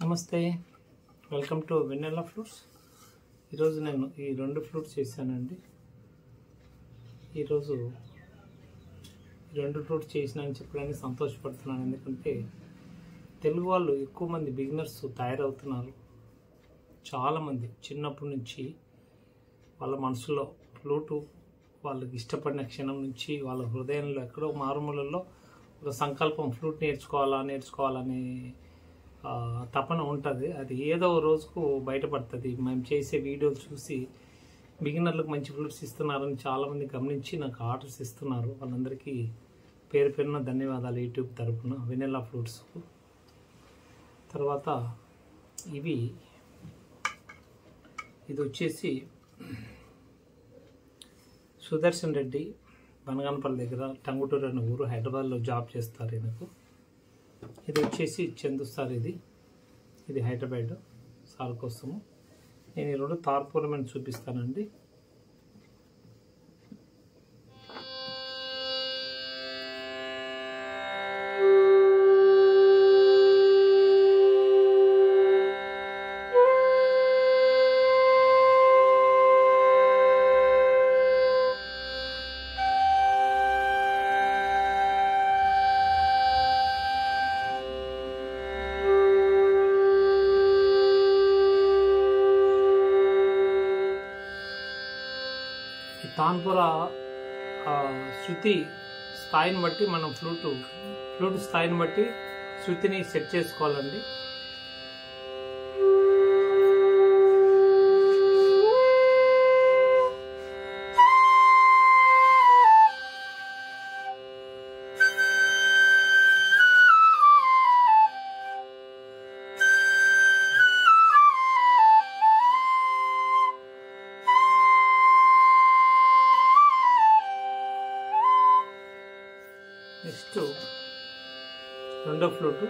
నమస్తే, welcome to vanilla fruits. ఈరోజు నేను ఈ రెండు ఫ్రూట్స్ చేశానండి. ఈరోజు రెండు ఫ్రూట్స్ చేసినానని చెప్పడానికి సంతోషపడుతున్నాను. ఎందుకంటే తెలుగు వాళ్ళు ఎక్కువ మంది బిగినర్స్ తయారవుతున్నారు. చాలామంది చిన్నప్పటి నుంచి వాళ్ళ మనసులో ఫ్లూటు వాళ్ళకి ఇష్టపడిన క్షణం నుంచి వాళ్ళ హృదయంలో ఎక్కడో మారుమూలలో ఒక సంకల్పం ఫ్లూట్ నేర్చుకోవాలనే తపన ఉంటుంది. అది ఏదో రోజుకు బయటపడుతుంది. మేము చేసే వీడియోలు చూసి బిగినర్లకు మంచి ఫ్లూట్స్ ఇస్తున్నారని చాలామంది గమనించి నాకు ఆర్డర్స్ ఇస్తున్నారు. వాళ్ళందరికీ పేరు పేరున ధన్యవాదాలు. యూట్యూబ్ తరపున వెనిలా ఫ్లూట్స్. తర్వాత ఇది వచ్చేసి సుదర్శన్ రెడ్డి, బనగానపల్లి దగ్గర టంగుటూరు అనే ఊరు, హైదరాబాద్లో జాబ్ చేస్తారు ఈయనకు. ఇది వచ్చేసి చందు సార్, ఇది హైదరాబాద్ సార్ కోసము. నేను ఈ రెండు తార్పూరమని చూపిస్తానండి. తాన్పుర శృతి స్థాయిని బట్టి మనం ఫ్లూట్ స్థాయిని బట్టి శృతిని సెట్ చేసుకోవాలండి. నెక్స్ట్ రెండో ఫ్లూటు.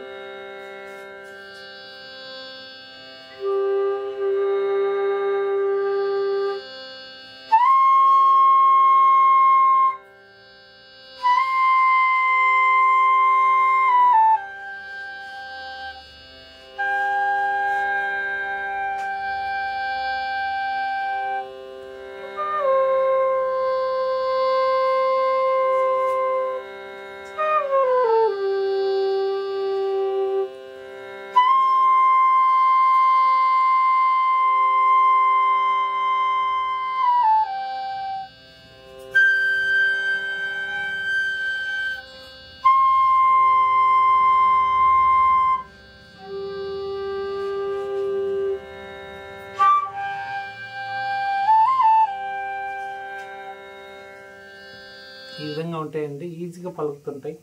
ఈ విధంగా ఉంటాయండి, ఈజీగా పలుకుతుంటాయి.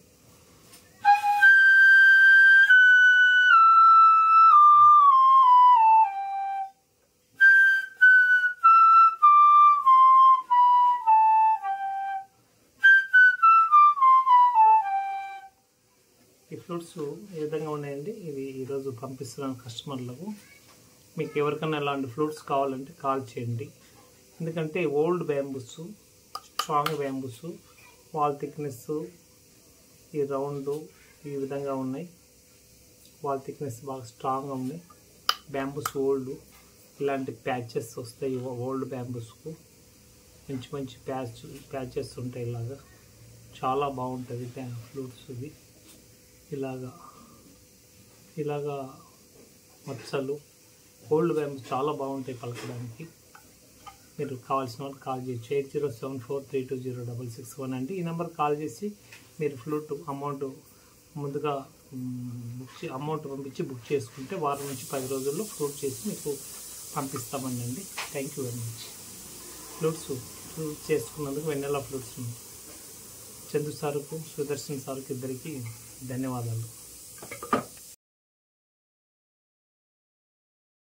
ఈ ఫ్రూట్స్ ఈ విధంగా ఉన్నాయండి. ఇవి ఈరోజు పంపిస్తున్నాను కస్టమర్లకు. మీకు ఎవరికైనా ఇలాంటి ఫ్రూట్స్ కావాలంటే కాల్ చేయండి. ఎందుకంటే old bamboos, strong bamboos, wall thickness ఈ రౌండ్ ఈ విధంగా ఉన్నాయి. వాల్ థిక్నెస్ బాగా స్ట్రాంగ్గా ఉన్నాయి. బ్యాంబూస్ ఓల్డ్, ఇలాంటి ప్యాచెస్ వస్తాయి ఓల్డ్ బ్యాంబూస్కు. మంచి మంచి ప్యాచెస్ ఉంటాయి. ఇలాగా చాలా బాగుంటుంది ఫ్లూట్స్. ఇది ఇలాగా మచ్చలు ఓల్డ్ బ్యాంబూస్ చాలా బాగుంటాయి పలకడానికి. మీరు కావాల్సిన వాళ్ళు కాల్ చేయొచ్చు. 8074320661 అండి. ఈ నెంబర్ కాల్ చేసి మీరు ఫ్లూట్ అమౌంట్ ముందుగా అమౌంట్ పంపించి బుక్ చేసుకుంటే వారం నుంచి 10 రోజుల్లో ఫ్లూట్ చేసి మీకు పంపిస్తామండి. Thank you very much. Flutes చేసుకున్నందుకు వెన్నెలా ఫ్లూట్స్ చందు సార్కు, సుదర్శన్ సార్కు ఇద్దరికి ధన్యవాదాలు.